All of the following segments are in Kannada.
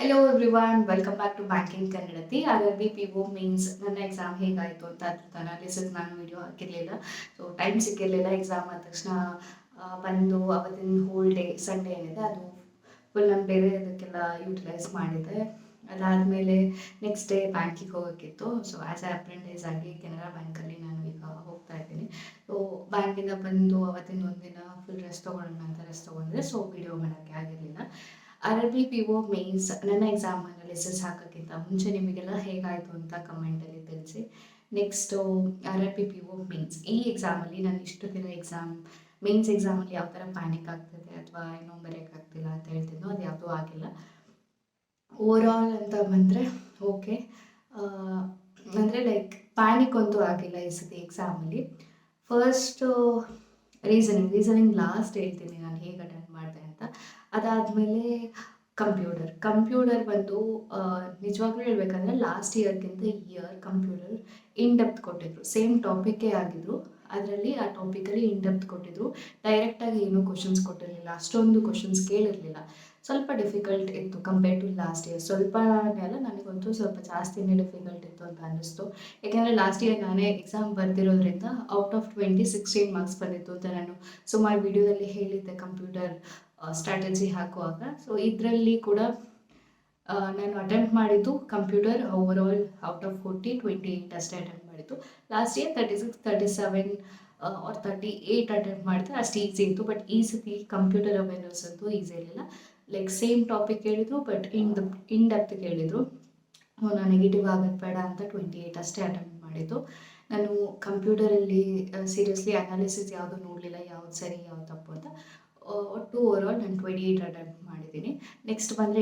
Hello everyone, welcome back to banking Kannadathi. RRB PO means ನನ್ನ ಎಕ್ಸಾಮ್ ಹೇಗಾಯಿತು ಅಂತ ಅದ್ರ ಅನಾಲಿಸಿಸ್ ನಾನು ವಿಡಿಯೋ ಹಾಕಿರಲಿಲ್ಲ. ಸೊ ಟೈಮ್ ಸಿಕ್ಕಿರಲಿಲ್ಲ. ಎಕ್ಸಾಮ್ ಆದ ತಕ್ಷಣ ಬಂದು ಅವತ್ತಿನ ಹೋಲ್ ಡೇ ಸಂಡೇ ಏನಿದೆ ಅದು ಫುಲ್ ನಾನು ಬೇರೆ ಅದಕ್ಕೆಲ್ಲ ಯೂಟಿಲೈಸ್ ಮಾಡಿದ್ದೆ. ಅದಾದಮೇಲೆ ನೆಕ್ಸ್ಟ್ ಡೇ ಬ್ಯಾಂಕಿಗೆ ಹೋಗೋಕ್ಕಿತ್ತು. ಸೊ ಆ್ಯಸ್ ಎ ಅಪ್ರೆಂಟೈಸ್ ಆಗಿ ಕೆನರಾ ಬ್ಯಾಂಕಲ್ಲಿ ನಾನು ಈಗ ಹೋಗ್ತಾ ಇದ್ದೀನಿ. ಸೊ ಬ್ಯಾಂಕಿಂದ ಬಂದು ಅವತ್ತಿನ ಒಂದಿನ ಫುಲ್ ರೆಸ್ಟ್ ತೊಗೊಳ್ಳೋಣ ಅಂತ ರೆಸ್ಟ್ ತೊಗೊಂಡ್ರೆ ಸೊ ವಿಡಿಯೋ ಮಾಡೋಕ್ಕೆ ಆಗಿರಲಿಲ್ಲ. RRB PO ಮೇನ್ಸ್ ನನ್ನ ಎಕ್ಸಾಮ್ ಅನಾಲಿಸಿಸ್ ಹಾಕೋಕ್ಕಿಂತ ಮುಂಚೆ ನಿಮಗೆಲ್ಲ ಹೇಗಾಯಿತು ಅಂತ ಕಮೆಂಟಲ್ಲಿ ತಿಳಿಸಿ. ನೆಕ್ಸ್ಟು RRB PO ಮೇನ್ಸ್ ಈ ಎಕ್ಸಾಮಲ್ಲಿ ನಾನು ಇಷ್ಟು ದಿನ ಮೇನ್ಸ್ ಎಕ್ಸಾಮಲ್ಲಿ ಯಾವ ಥರ ಪ್ಯಾನಿಕ್ ಆಗ್ತಿದೆ ಅಥವಾ ಏನೋ ಬರೆಯೋಕ್ಕಾಗ್ತಿಲ್ಲ ಅಂತ ಹೇಳ್ತಿದ್ನೋ ಅದು ಯಾವುದೂ ಆಗಿಲ್ಲ. ಓವರಾಲ್ ಅಂತ ಬಂದರೆ ಓಕೆ, ಅಂದರೆ ಲೈಕ್ ಪ್ಯಾನಿಕ್ ಅಂತೂ ಆಗಿಲ್ಲ ಈ ಸತಿ ಎಕ್ಸಾಮಲ್ಲಿ. ಫಸ್ಟು ರೀಸನಿಂಗ್ ಲಾಸ್ಟ್ ಹೇಳ್ತೀನಿ ನಾನು ಹೇಗೆ ಅಟೆಂಡ್ ಮಾಡಿದೆ ಅಂತ. ಅದಾದಮೇಲೆ ಕಂಪ್ಯೂಟರ್ ಬಂದು ನಿಜವಾಗ್ಲೂ ಹೇಳ್ಬೇಕಂದ್ರೆ ಲಾಸ್ಟ್ ಇಯರ್ಗಿಂತ ಈ ಇಯರ್ ಕಂಪ್ಯೂಟರ್ ಇನ್ ಡೆಪ್ತ್ ಕೊಟ್ಟಿದ್ರು. ಸೇಮ್ ಟಾಪಿಕ್ಕೇ ಆಗಿದ್ರು, ಅದರಲ್ಲಿ ಆ ಟಾಪಿಕಲ್ಲಿ ಇನ್ ಡೆಪ್ತ್ ಕೊಟ್ಟಿದ್ರು. ಡೈರೆಕ್ಟಾಗಿ ಏನೂ ಕ್ವಶನ್ಸ್ ಕೊಟ್ಟಿರಲಿಲ್ಲ, ಅಷ್ಟೊಂದು ಕ್ವಶನ್ಸ್ ಕೇಳಿರಲಿಲ್ಲ. ಸ್ವಲ್ಪ ಡಿಫಿಕಲ್ಟ್ ಇತ್ತು ಕಂಪೇರ್ ಟು ಲಾಸ್ಟ್ ಇಯರ್. ಸ್ವಲ್ಪನೇ ಅಲ್ಲ, ನನಗಂತೂ ಸ್ವಲ್ಪ ಜಾಸ್ತಿನೇ ಡಿಫಿಕಲ್ಟ್ ಇತ್ತು ಅಂತ ಅನ್ನಿಸ್ತು. ಯಾಕೆಂದರೆ ಲಾಸ್ಟ್ ಇಯರ್ ನಾನೇ ಎಕ್ಸಾಮ್ ಬರ್ದಿರೋದ್ರಿಂದ ಔಟ್ ಆಫ್ 20 16 ಮಾರ್ಕ್ಸ್ ಬಂದಿತ್ತು ಅಂತ ನಾನು ಸುಮಾರು ವಿಡಿಯೋದಲ್ಲಿ ಹೇಳಿದ್ದೆ ಕಂಪ್ಯೂಟರ್ ಸ್ಟ್ರಾಟಜಿ ಹಾಕುವಾಗ. ಸೊ ಇದರಲ್ಲಿ ಕೂಡ ನಾನು ಅಟೆಂಪ್ಟ್ ಮಾಡಿದ್ದು ಕಂಪ್ಯೂಟರ್ ಓವರಾಲ್ ಔಟ್ ಆಫ್ 40 28 ಅಷ್ಟೇ ಅಟೆಂಪ್ಟ್ ಮಾಡಿದ್ದು. ಲಾಸ್ಟ್ ಇಯರ್ 36 37 ಆರ್ 38 ಅಟೆಂಪ್ಟ್ ಮಾಡಿದ್ರೆ ಅಷ್ಟು ಈಸಿ ಇತ್ತು. ಬಟ್ ಈ ಸತಿ ಕಂಪ್ಯೂಟರ್ ಅವೇರ್ನೆಸ್ ಅಂತೂ ಈಸಿ ಇರಲಿಲ್ಲ. ಲೈಕ್ ಸೇಮ್ ಟಾಪಿಕ್ ಹೇಳಿದ್ರು ಬಟ್ ಇನ್ ಡೆಪ್ತ್ ಕೇಳಿದರು. ನಾನು ನೆಗೆಟಿವ್ ಆಗೋದು ಬೇಡ ಅಂತ 28 ಅಷ್ಟೇ ಅಟೆಂಪ್ಟ್ ಮಾಡಿದ್ದು. ನಾನು ಕಂಪ್ಯೂಟರಲ್ಲಿ ಸೀರಿಯಸ್ಲಿ ಅನಾಲಿಸಿಸ್ ಯಾವುದು ನೋಡಲಿಲ್ಲ, ಯಾವ್ದು ಸರಿ ಯಾವ್ದು ತಪ್ಪು ಅಂತ. ಒಟ್ಟು ಓವರಾಲ್ ನಾನು 28 ಅಟೆಂಪ್ಟ್ ಮಾಡಿದ್ದೀನಿ. ನೆಕ್ಸ್ಟ್ ಬಂದರೆ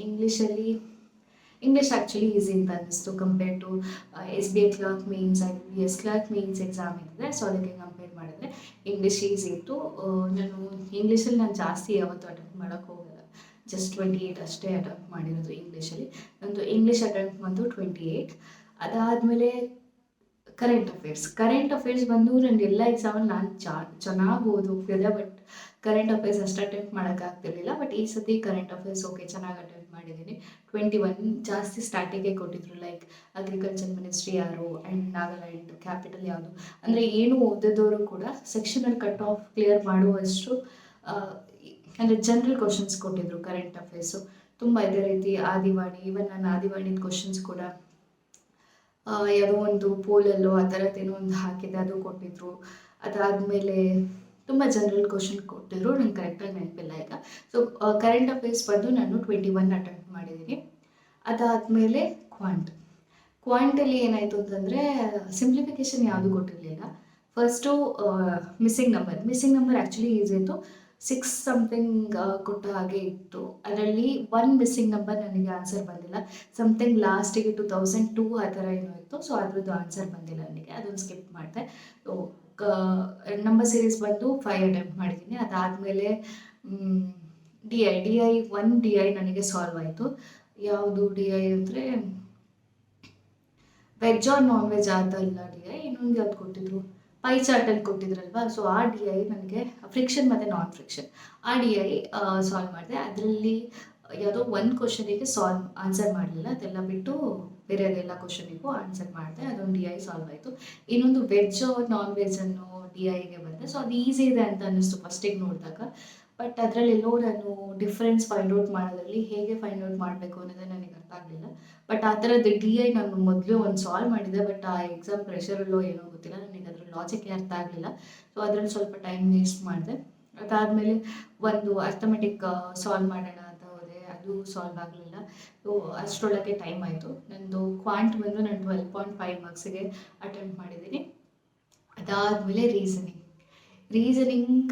ಇಂಗ್ಲೀಷಲ್ಲಿ ಆ್ಯಕ್ಚುಲಿ ಈಸಿ ಅಂತ ಅನ್ನಿಸ್ತು compare to SBI clerk means IBPS clerk means exam ಇದ್ದರೆ. ಸೊ ಅದಕ್ಕೆ ಕಂಪೇರ್ ಮಾಡಿದ್ರೆ ಇಂಗ್ಲೀಷ್ ಈಸಿ ಇತ್ತು. ಇಂಗ್ಲೀಷಲ್ಲಿ ನಾನು ಜಾಸ್ತಿ ಯಾವತ್ತೂ ಅಟೆಂಪ್ಟ್ ಮಾಡೋಕ್ಕೆ ಹೋಗಲ್ಲ, ಜಸ್ಟ್ 28 ಅಷ್ಟೇ ಅಟೆಂಪ್ಟ್ ಮಾಡಿರೋದು ಇಂಗ್ಲೀಷಲ್ಲಿ. ನಂದು ಇಂಗ್ಲೀಷ್ ಅಟೆಂಪ್ಟ್ ಬಂದು 28. ಅದಾದಮೇಲೆ ಕರೆಂಟ್ ಅಫೇರ್ಸ್ ಬಂದು ನನಗೆ ಎಲ್ಲ ಎಕ್ಸಾಮಲ್ಲಿ ನಾನು ಚೆನ್ನಾಗಿ ಓದೋಗ್ತಿದ್ದೆ, ಬಟ್ ಕರೆಂಟ್ ಅಫೇರ್ಸ್ ಅಷ್ಟು ಅಟೆಂಪ್ಟ್ ಮಾಡೋಕ್ಕಾಗ್ತಿರ್ಲಿಲ್ಲ. ಬಟ್ ಈ ಸತಿ ಕರೆಂಟ್ ಅಫೇರ್ಸ್ ಓಕೆ ಚೆನ್ನಾಗಿ ಅಟೆಂಪ್ಟ್ ಮಾಡಿದ್ದೀನಿ. 21 ಜಾಸ್ತಿ ಸ್ಟಾರ್ಟಿಗೆ ಕೊಟ್ಟಿದ್ರು, ಲೈಕ್ ಅಗ್ರಿಕಲ್ಚರ್ ಮಿನಿಸ್ಟ್ರಿ ಯಾರು ಆ್ಯಂಡ್ ನಾಗಾಲ್ಯಾಂಡ್ ಕ್ಯಾಪಿಟಲ್ ಯಾವುದು, ಅಂದರೆ ಏನು ಓದಿದವರು ಕೂಡ ಸೆಕ್ಷನಲ್ ಕಟ್ ಆಫ್ ಕ್ಲಿಯರ್ ಮಾಡುವಷ್ಟು ಅಂದರೆ ಜನರಲ್ ಕ್ವಶನ್ಸ್ ಕೊಟ್ಟಿದ್ರು ಕರೆಂಟ್ ಅಫೇರ್ಸು ತುಂಬ. ಇದೇ ರೀತಿ ಆದಿವಾಣಿ, ಈವನ್ ನಾನು ಆದಿವಾಣಿದ ಕ್ವಶನ್ಸ್ ಕೂಡ ಯಾವುದೋ ಒಂದು ಪೋಲಲ್ಲೋ ಆ ಥರದ್ದೇನೋ ಒಂದು ಹಾಕಿದೆ, ಅದು ಕೊಟ್ಟಿದ್ರು. ಅದಾದಮೇಲೆ ತುಂಬ ಜನರಲ್ ಕ್ವಶನ್ ಕೊಟ್ಟಿದ್ರು, ನಂಗೆ ಕರೆಕ್ಟಾಗಿ ನೆನಪಿಲ್ಲ ಈಗ. ಸೊ ಕರೆಂಟ್ ಅಫೇರ್ಸ್ ಬಂದು ನಾನು 21 ಅಟೆಂಪ್ಟ್ ಮಾಡಿದ್ದೀನಿ. ಅದಾದಮೇಲೆ ಕ್ವಾಂಟಲ್ಲಿ ಏನಾಯಿತು ಅಂತಂದರೆ ಸಿಂಪ್ಲಿಫಿಕೇಷನ್ ಯಾವುದು ಕೊಟ್ಟಿರಲಿಲ್ಲ. First missing number actually easy ಇತ್ತು. 6 ಸಮಥಿಂಗ್ ಕೊಟ್ಟ ಹಾಗೆ ಇತ್ತು. ಅದರಲ್ಲಿ 1 ಮಿಸ್ಸಿಂಗ್ ನಂಬರ್ ನನಗೆ ಆನ್ಸರ್ ಬಂದಿಲ್ಲ. ಸಮಥಿಂಗ್ ಲಾಸ್ಟಿಗೆ 2002 ಆ ಥರ ಏನೋ ಇತ್ತು. ಸೊ ಅದ್ರದ್ದು ಆನ್ಸರ್ ಬಂದಿಲ್ಲ ನನಗೆ, ಅದೊಂದು ಸ್ಕಿಪ್ ಮಾಡಿದೆ. ಸೊ ನಂಬರ್ ಸೀರೀಸ್ ಬಂದು 5 ಅಟೆಂಪ್ಟ್ ಮಾಡಿದ್ದೀನಿ. ಅದಾದಮೇಲೆ DI ನನಗೆ ಸಾಲ್ವ್ ಆಯಿತು. ಯಾವುದು DI ಅಂದರೆ ವೆಜ್ ಆರ್ ನಾನ್ ವೆಜ್ ಅದಲ್ಲ DI, ಇನ್ನೊಂದು ಯಾವ್ದು ಕೊಟ್ಟಿದ್ರು, ಪೈ ಚಾರ್ಟಲ್ಲಿ ಕೊಟ್ಟಿದ್ರಲ್ವ. ಸೊ ಆ DI ನನಗೆ ಫ್ರಿಕ್ಷನ್ ಮತ್ತು ನಾನ್ ಫ್ರಿಕ್ಷನ್ ಆ DI ಸಾಲ್ವ್ ಮಾಡಿದೆ. ಅದರಲ್ಲಿ ಯಾವುದೋ ಒಂದು ಕ್ವಶನಿಗೆ ಆನ್ಸರ್ ಮಾಡಲಿಲ್ಲ, ಅದೆಲ್ಲ ಬಿಟ್ಟು ಬೇರೆ ಅದೆಲ್ಲ ಕ್ವಶನಿಗೂ ಆನ್ಸರ್ ಮಾಡಿದೆ. ಅದೊಂದು DI ಸಾಲ್ವ್ ಆಯಿತು. ಇನ್ನೊಂದು ವೆಜ್ ಆರ್ ನಾನ್ ವೆಜ್ ಅನ್ನೋ DIಗೆ ಬಂದೆ. ಸೊ ಅದು ಈಸಿ ಇದೆ ಅಂತ ಅನ್ನಿಸ್ತು ಫಸ್ಟಿಗೆ ನೋಡಿದಾಗ. ಬಟ್ ಅದರಲ್ಲೆಲ್ಲೋ ನಾನು ಡಿಫ್ರೆನ್ಸ್ ಫೈಂಡ್ ಔಟ್ ಮಾಡೋದ್ರಲ್ಲಿ ಹೇಗೆ ಫೈಂಡ್ ಔಟ್ ಮಾಡಬೇಕು ಅನ್ನೋದೇ ನನಗೆ ಅರ್ಥ ಆಗಲಿಲ್ಲ. ಬಟ್ ಆ ಥರದ್ದು DI ನಾನು ಮೊದಲು ಒಂದು ಸಾಲ್ವ್ ಮಾಡಿದ್ದೆ, ಬಟ್ ಆ ಎಕ್ಸಾಮ್ ಪ್ರೆಷರಲ್ಲೋ ಏನೋ ಗೊತ್ತಿಲ್ಲ, ನನಗೆ ಅದ್ರ ಲಾಜಿಕ್ ಅರ್ಥ ಆಗಲಿಲ್ಲ. ಸೊ ಅದರಲ್ಲಿ ಸ್ವಲ್ಪ ಟೈಮ್ ವೇಸ್ಟ್ ಮಾಡಿದೆ. ಅದಾದಮೇಲೆ ಒಂದು ಅರ್ಥಮೆಟಿಕ್ ಸಾಲ್ವ್ ಮಾಡೋಣ ಅಂತ ಹೋದೆ, ಅದು ಸಾಲ್ವ್ ಆಗಲಿಲ್ಲ. ಸೊ ಅಷ್ಟರೊಳಗೆ ಟೈಮ್ ಆಯಿತು. ನಂದು ಕ್ವಾಂಟ್ ಬಂದು ನಾನು 12.5 ಮಾರ್ಕ್ಸಿಗೆ ಅಟೆಂಪ್ಟ್ ಮಾಡಿದ್ದೀನಿ. ಅದಾದಮೇಲೆ ರೀಸನಿಂಗ್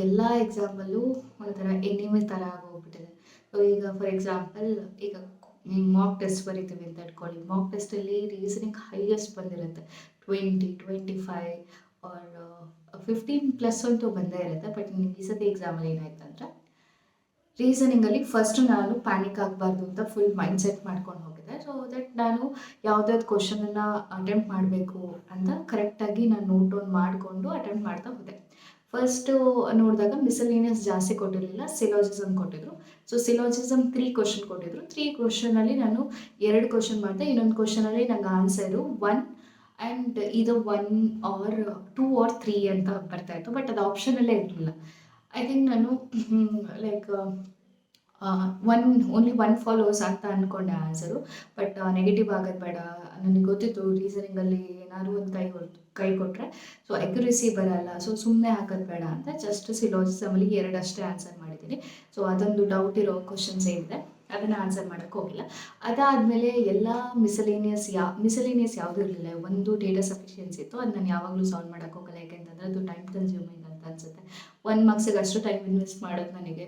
ಎಲ್ಲ ಎಕ್ಸಾಮಲ್ಲೂ ಒಂಥರ ಎನಿಮೆ ಥರ ಆಗೋಗ್ಬಿಟ್ಟಿದೆ. ಸೊ ಈಗ ಫಾರ್ ಎಕ್ಸಾಂಪಲ್ ಈಗ ಮಾಕ್ ಟೆಸ್ಟ್ ಬರೀತೀವಿ ಅಂತ ಇಟ್ಕೊಳ್ಳಿ. ಮಾಕ್ ಟೆಸ್ಟಲ್ಲಿ ರೀಸನಿಂಗ್ ಹೈಯೆಸ್ಟ್ ಬಂದಿರುತ್ತೆ, 20 25 ಆರ್ 15+ ಅಂತೂ ಬಂದೇ ಇರುತ್ತೆ. ಬಟ್ ನಿಮ್ಗೆ ಈ ಸತಿ ಎಕ್ಸಾಮಲ್ಲಿ ಏನಾಯ್ತು ಅಂದರೆ ರೀಸನಿಂಗಲ್ಲಿ ಫಸ್ಟು ನಾನು ಪ್ಯಾನಿಕ್ ಆಗಬಾರ್ದು ಅಂತ ಫುಲ್ ಮೈಂಡ್ಸೆಟ್ ಮಾಡ್ಕೊಂಡು ಹೋಗಿದ್ದೆ. ಸೊ ದಟ್ ನಾನು ಯಾವುದಾದ್ರು ಕ್ವಶನನ್ನು ಅಟೆಂಪ್ಟ್ ಮಾಡಬೇಕು ಅಂತ ಕರೆಕ್ಟಾಗಿ ನಾನು ನೋಟ್ ಡೌನ್ ಮಾಡಿಕೊಂಡು ಅಟೆಂಪ್ಟ್ ಮಾಡ್ತಾ ಹೋದೆ. ಫಸ್ಟು ನೋಡಿದಾಗ ಮಿಸಲೇನಿಯಸ್ ಜಾಸ್ತಿ ಕೊಟ್ಟಿರಲಿಲ್ಲ, ಸಿಲೋಜಿಸಮ್ ಕೊಟ್ಟಿದ್ರು. ಸೊ ಸಿಲೋಜಿಸಮ್ 3 ಕ್ವೆಶ್ಚನ್ ಕೊಟ್ಟಿದ್ರು. 3 ಕ್ವೆಶ್ಚನಲ್ಲಿ ನಾನು 2 ಕ್ವೆಶ್ಚನ್ ಮಾಡಿದೆ. ಇನ್ನೊಂದು ಕ್ವೆಶ್ಚನಲ್ಲಿ ನಂಗೆ ಆನ್ಸರು 1 ಆ್ಯಂಡ್ ಇದು 1 ಆರ್ 2 ಆರ್ 3 ಅಂತ ಬರ್ತಾಯಿತ್ತು. ಬಟ್ ಅದು ಆಪ್ಷನಲ್ಲೇ ಇರಲಿಲ್ಲ. ಐ ಥಿಂಕ್ ನಾನು ಲೈಕ್ ಓನ್ಲಿ 1 ಫಾಲೋಸ್ ಅಂತ ಅಂದ್ಕೊಂಡೆ ಆನ್ಸರು. ಬಟ್ ನೆಗೆಟಿವ್ ಆಗೋದು ಬೇಡ, ನನಗೆ ಗೊತ್ತಿತ್ತು ರೀಸನಿಂಗಲ್ಲಿ ಏನಾದ್ರು ಒಂದು ಕೈ ಕೊಟ್ಟರೆ ಸೊ ಅಕ್ಯುರೇಸಿ ಬರಲ್ಲ, ಸೊ ಸುಮ್ಮನೆ ಹಾಕೋದು ಬೇಡ ಅಂತ ಜಸ್ಟ್ ಸಿಲೋಜಿಸಮಲ್ಲಿ 2 ಅಷ್ಟೇ ಆನ್ಸರ್ ಮಾಡಿದ್ದೀನಿ. ಸೊ ಅದೊಂದು ಡೌಟ್ ಇರೋ ಕ್ವಶನ್ಸ್ ಏನಿದೆ ಅದನ್ನು ಆನ್ಸರ್ ಮಾಡೋಕ್ಕೆ ಹೋಗಿಲ್ಲ. ಅದಾದಮೇಲೆ ಎಲ್ಲ ಮಿಸಲೇನಿಯಸ್ ಯಾವುದೂ ಇರಲಿಲ್ಲ. ಒಂದು ಡೇಟಾ ಸಫಿಷಿಯನ್ಸಿ ಇತ್ತು, ಅದು ನಾನು ಯಾವಾಗಲೂ ಸಾಲ್ವ್ ಮಾಡೋಕ್ಕೆ ಹೋಗಲ್ಲ, ಯಾಕೆಂತಂದರೆ ಅದು ಟೈಮ್ ಕನ್ಸ್ಯೂಮಿಂಗ್ ಅಂತ ಅನಿಸುತ್ತೆ. 1 ಮಾರ್ಕ್ಸಿಗೆ ಅಷ್ಟು ಟೈಮ್ ಇನ್ವೆಸ್ಟ್ ಮಾಡೋದು ನನಗೆ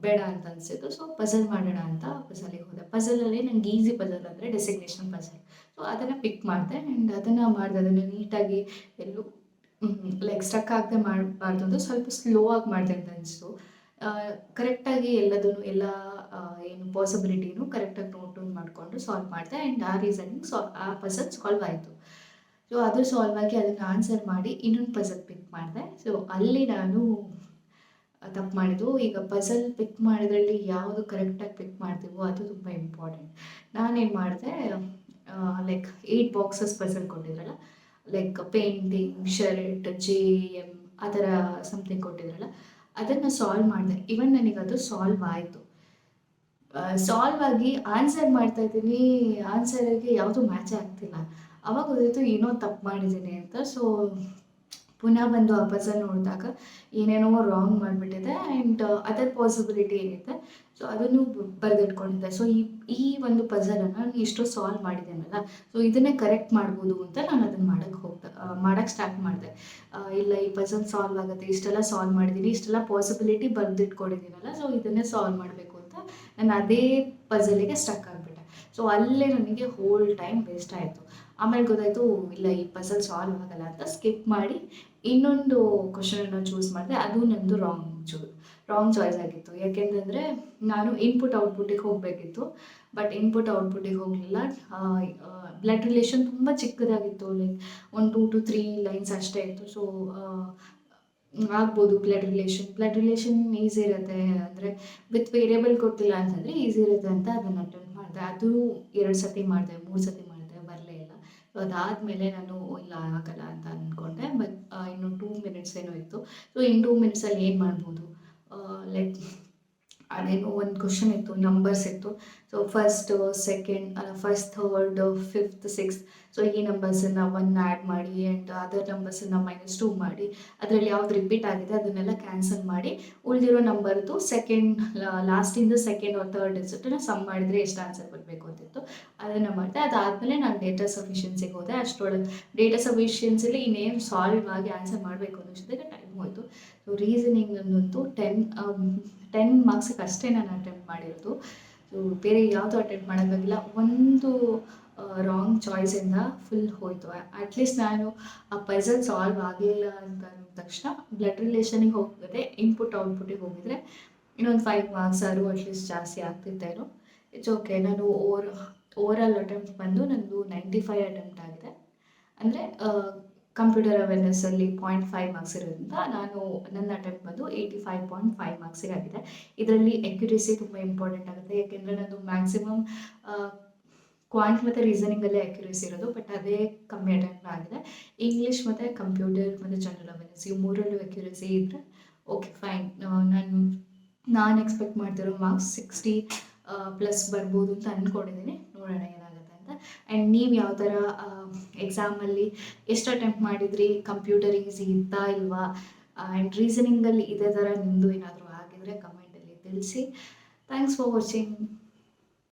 ಬೇಡ ಅಂತ ಅನಿಸಿತ್ತು. ಸೊ ಪಝಲ್ ಮಾಡೋಣ ಅಂತ ಪಝಲಿಗೆ ಹೋದೆ. ಪಝಲಲ್ಲಿ ನಂಗೆ ಈಸಿ ಪಝಲ್ ಅಂದರೆ ಡೆಸಿಗ್ನೇಷನ್ ಪಝಲ್. ಸೊ ಅದನ್ನು ಪಿಕ್ ಮಾಡಿದೆ ಆ್ಯಂಡ್ ಅದನ್ನು ಮಾಡಿದೆ. ಅದನ್ನು ನೀಟಾಗಿ ಎಲ್ಲೂ ಲೈಕ್ ಸ್ಟಕ್ ಆಗದೆ ಮಾಡಬಾರ್ದು ಅಂತ ಸ್ವಲ್ಪ ಸ್ಲೋ ಆಗಿ ಮಾಡಿದೆ ಅಂತ ಅನಿಸ್ತು. ಕರೆಕ್ಟಾಗಿ ಎಲ್ಲ ಏನು ಪಾಸಿಬಿಲಿಟಿನೂ ಕರೆಕ್ಟಾಗಿ ನೋಟ್ ಮಾಡಿಕೊಂಡು ಸಾಲ್ವ್ ಮಾಡಿದೆ ಆ್ಯಂಡ್ ಆ ರೀಸನಿಂಗ್ ಆ ಪಝಲ್ ಸಾಲ್ವ್ ಆಯಿತು. ಸೊ ಅದು ಸಾಲ್ವ್ ಆಗಿ ಅದನ್ನು ಆನ್ಸರ್ ಮಾಡಿ ಇನ್ನೊಂದು ಪಝಲ್ ಪಿಕ್ ಮಾಡಿದೆ. ಸೊ ಅಲ್ಲಿ ನಾನು ತಪ್ಪು ಮಾಡಿದ್ದು. ಈಗ ಪಝಲ್ ಪಿಕ್ ಮಾಡಿದ್ರಲ್ಲಿ ಯಾವುದು ಕರೆಕ್ಟಾಗಿ ಪಿಕ್ ಮಾಡ್ತೀವೋ ಅದು ತುಂಬ ಇಂಪಾರ್ಟೆಂಟ್. ನಾನೇನು ಮಾಡಿದೆ, ಲೈಕ್ 8 ಬಾಕ್ಸಸ್ ಪಝಲ್ ಕೊಟ್ಟಿದ್ರಲ್ಲ, ಲೈಕ್ ಪೇಂಟಿಂಗ್, ಶರ್ಟ್, JM ಆ ಥರ ಸಮಥಿಂಗ್ ಕೊಟ್ಟಿದ್ರಲ್ಲ, ಅದನ್ನು ಸಾಲ್ವ್ ಮಾಡಿದೆ. ಇವನ್ ನನಗದು ಸಾಲ್ವ್ ಆಯಿತು. ಸಾಲ್ವ್ ಆಗಿ ಆನ್ಸರ್ ಮಾಡ್ತಾಯಿದ್ದೀನಿ, ಆನ್ಸರಿಗೆ ಯಾವುದು ಮ್ಯಾಚೇ ಆಗ್ತಿಲ್ಲ. ಆವಾಗ ಗೊತ್ತಾಯಿತು ಏನೋ ತಪ್ಪು ಮಾಡಿದ್ದೀನಿ ಅಂತ. ಸೊ ಪುನಃ ಬಂದು ಆ ಪಝಲ್ ನೋಡಿದಾಗ ಏನೇನೋ ರಾಂಗ್ ಮಾಡಿಬಿಟ್ಟಿದೆ ಆ್ಯಂಡ್ ಅದರ್ ಪಾಸಿಬಿಲಿಟಿ ಏನಿದೆ ಸೊ ಅದನ್ನು ಬರೆದಿಟ್ಕೊಂಡಿದ್ದೆ. ಸೊ ಈ ಒಂದು ಪಝಲನ್ನು ನಾನು ಇಷ್ಟು ಸಾಲ್ವ್ ಮಾಡಿದ್ದೇನಲ್ಲ, ಸೊ ಇದನ್ನೇ ಕರೆಕ್ಟ್ ಮಾಡ್ಬೋದು ಅಂತ ನಾನು ಅದನ್ನು ಮಾಡೋಕ್ಕೆ ಸ್ಟಾರ್ಟ್ ಮಾಡಿದೆ. ಇಲ್ಲ, ಈ ಪಝಲ್ ಸಾಲ್ವ್ ಆಗುತ್ತೆ, ಇಷ್ಟೆಲ್ಲ ಸಾಲ್ವ್ ಮಾಡಿದ್ದೀನಿ, ಇಷ್ಟೆಲ್ಲ ಪಾಸಿಬಿಲಿಟಿ ಬರೆದಿಟ್ಕೊಂಡಿದ್ದೀನಲ್ಲ, ಸೊ ಇದನ್ನೇ ಸಾಲ್ವ್ ಮಾಡಬೇಕು ಅಂತ ನಾನು ಅದೇ ಪಝಲಿಗೆ ಸ್ಟಕ್ ಆಗಿಬಿಟ್ಟೆ. ಸೊ ಅಲ್ಲೇ ನನಗೆ ಹೋಲ್ ಟೈಮ್ ವೇಸ್ಟ್ ಆಯಿತು. ಆಮೇಲೆ ಗೊತ್ತಾಯಿತು ಇಲ್ಲ, ಈ ಪಝಲ್ ಸಾಲ್ವ್ ಆಗಲ್ಲ ಅಂತ ಸ್ಕಿಪ್ ಮಾಡಿ ಇನ್ನೊಂದು ಕ್ವಶನನ್ನು ಚೂಸ್ ಮಾಡಿದೆ. ಅದು ನಂದು ರಾಂಗ್ ಚಾಯ್ಸ್ ಆಗಿತ್ತು. ಯಾಕೆಂತಂದರೆ ನಾನು ಇನ್ಪುಟ್ ಔಟ್ಪುಟ್ಟಿಗೆ ಹೋಗಬೇಕಿತ್ತು, ಬಟ್ ಇನ್ಪುಟ್ ಔಟ್ಪುಟ್ಟಿಗೆ ಹೋಗಲಿಲ್ಲ. ಬ್ಲಡ್ ರಿಲೇಷನ್ ತುಂಬ ಚಿಕ್ಕದಾಗಿತ್ತು, ಲೈಕ್ 1 2 to 3 ಲೈನ್ಸ್ ಅಷ್ಟೇ ಇತ್ತು. ಸೊ ಆಗ್ಬೋದು ಬ್ಲಡ್ ರಿಲೇಷನ್ ಈಸಿ ಇರುತ್ತೆ, ಅಂದರೆ ವಿತ್ ವೇರಿಯೇಬಲ್ ಕೊಟ್ಟಿಲ್ಲ ಅಂತಂದರೆ ಈಸಿ ಇರುತ್ತೆ ಅಂತ ಅದನ್ನು ಅಟೆಂಪ್ಟ್ ಮಾಡಿದೆ. ಅದು 2 ಸತಿ ಮಾಡಿದೆ, 3 ಸತಿ ಮಾಡಿದೆ, ಬರಲೇ ಇಲ್ಲ. ಸೊ ಅದಾದಮೇಲೆ ನಾನು ಇಲ್ಲ ಆಗಲ್ಲ ಅಂತ ಅಂದ್ಕೊಂಡೆ. ಬಟ್ ಇನ್ನು 2 ಮಿನಿಟ್ಸ್ ಏನೋ ಇತ್ತು. ಸೊ ಇನ್ನು 2 ಮಿನಿಟ್ಸಲ್ಲಿ ಏನು ಮಾಡ್ಬೋದು, ಲೈಕ್ ಅದೇನೋ ಒಂದು ಕ್ವಶನ್ ಇತ್ತು, ನಂಬರ್ಸ್ ಇತ್ತು. So first, third, fifth, sixth, so ಈ ನಂಬರ್ಸನ್ನು 1 ಆ್ಯಡ್ ಮಾಡಿ ಆ್ಯಂಡ್ ಅದರ್ ನಂಬರ್ಸನ್ನು -2 ಮಾಡಿ ಅದರಲ್ಲಿ ಯಾವ್ದು ರಿಪೀಟ್ ಆಗಿದೆ ಅದನ್ನೆಲ್ಲ ಕ್ಯಾನ್ಸಲ್ ಮಾಡಿ ಉಳಿದಿರೋ ನಂಬರ್ದು ಲಾಸ್ಟಿಂದ ಸೆಕೆಂಡ್ ಆರ್ ಥರ್ಡ್ ಡಿಜಿಟನ್ನು ಸಮ್ ಮಾಡಿದರೆ ಎಷ್ಟು ಆನ್ಸರ್ ಬರಬೇಕು ಅಂತಿತ್ತು. ಅದನ್ನು ಮಾಡಿದೆ. ಅದಾದಮೇಲೆ ನಾನು ಡೇಟಾ ಸಫಿಷಿಯನ್ಸಿಗೆ ಹೋದೆ. ಅಷ್ಟರೊಳಗೆ ಡೇಟಾ ಸಫಿಷಿಯನ್ಸಿಲಿ ಇನ್ನೇನು ಸಾಲ್ವ್ ಆಗಿ ಆನ್ಸರ್ ಮಾಡಬೇಕು ಅನ್ನೋಷ್ಟೊತ್ತಿಗೆ ಟೈಮ್ ಹೋಯಿತು. ಸೊ ರೀಸನಿಂಗ್ ಅನ್ನೋದು 10 ಮಾರ್ಕ್ಸಿಗೆ ಅಷ್ಟೇ ನಾನು ಅಟೆಂಪ್ಟ್ ಮಾಡಿರೋದು. ಸೊ ಬೇರೆ ಯಾವುದೂ ಅಟೆಂಪ್ಟ್ ಮಾಡೋಕ್ಕಾಗಿಲ್ಲ. ಒಂದು ರಾಂಗ್ ಚಾಯ್ಸಿಂದ ಫುಲ್ ಹೋಯಿತು. ಅಟ್ಲೀಸ್ಟ್ ನಾನು ಆ ಪಝಲ್ ಸಾಲ್ವ್ ಆಗಿಲ್ಲ ಅಂತ ಅಂದ ತಕ್ಷಣ ಬ್ಲಡ್ ರಿಲೇಷನಿಗೆ ಹೋಗದೆ ಇನ್ಪುಟ್ ಔಟ್ಪುಟ್ಟಿಗೆ ಹೋಗಿದ್ರೆ ಇನ್ನೊಂದು 5 ಮಾರ್ಕ್ಸ್ ಆದರೂ ಅಟ್ಲೀಸ್ಟ್ ಜಾಸ್ತಿ ಆಗ್ತಿತ್ತೇನೋ. It's okay. ನಾನು ಓವರಾಲ್ ಅಟೆಂಪ್ಟ್ ಬಂದು ನಂದು 95 ಅಟೆಂಪ್ಟ್ ಆಗಿದೆ. ಅಂದರೆ ಕಂಪ್ಯೂಟರ್ ಅವೇರ್ನೆಸ್ಸಲ್ಲಿ 0.5 ಮಾರ್ಕ್ಸ್ ಇರೋದ್ರಿಂದ ನನ್ನ ಅಟೆಂಪ್ಟ್ ಬಂದು 85.5 ಮಾರ್ಕ್ಸಿಗೆ ಆಗಿದೆ. ಇದರಲ್ಲಿ ಅಕ್ಯುರೇಸಿ ತುಂಬ ಇಂಪಾರ್ಟೆಂಟ್ ಆಗುತ್ತೆ, ಯಾಕೆಂದರೆ ನಂದು ಮ್ಯಾಕ್ಸಿಮಮ್ ಕ್ವಾಂಟ್ ಮತ್ತು ರೀಸನಿಂಗಲ್ಲೇ ಅಕ್ಯುರೇಸಿ ಇರೋದು. ಬಟ್ ಅದೇ ಕಮ್ಮಿ ಅಟೆಂಪ್ಟ್ ಆಗಿದೆ. ಇಂಗ್ಲೀಷ್ ಮತ್ತು ಕಂಪ್ಯೂಟರ್ ಮತ್ತು ಜನರಲ್ ಅವೇರ್ನೆಸ್ ಈ 3ರಲ್ಲೂ ಅಕ್ಯುರೇಸಿ ಇದ್ದರೆ ಓಕೆ ಫೈನ್. ನಾನು ಎಕ್ಸ್ಪೆಕ್ಟ್ ಮಾಡ್ತಿರೋ ಮಾರ್ಕ್ಸ್ 60 ಪ್ಲಸ್ ಬರ್ಬೋದು ಅಂತ ಅಂದ್ಕೊಂಡಿದ್ದೀನಿ. ನೋಡೋಣ ಏನಾಗುತ್ತೆ ಅಂತ. ಆ್ಯಂಡ್ ನೀವು ಯಾವ ಥರ ಎಕ್ಸಾಮಲ್ಲಿ ಎಷ್ಟು ಅಟೆಂಪ್ಟ್ ಮಾಡಿದ್ರಿ, ಕಂಪ್ಯೂಟರ್ ಈಸಿ ಇತ್ತಾ ಇಲ್ವಾ, ಆ್ಯಂಡ್ ರೀಸನಿಂಗಲ್ಲಿ ಇದೇ ಥರ ನಿಮ್ಮದು ಏನಾದರೂ ಆಗಿದರೆ ಕಮೆಂಟಲ್ಲಿ ತಿಳಿಸಿ. Thanks for watching.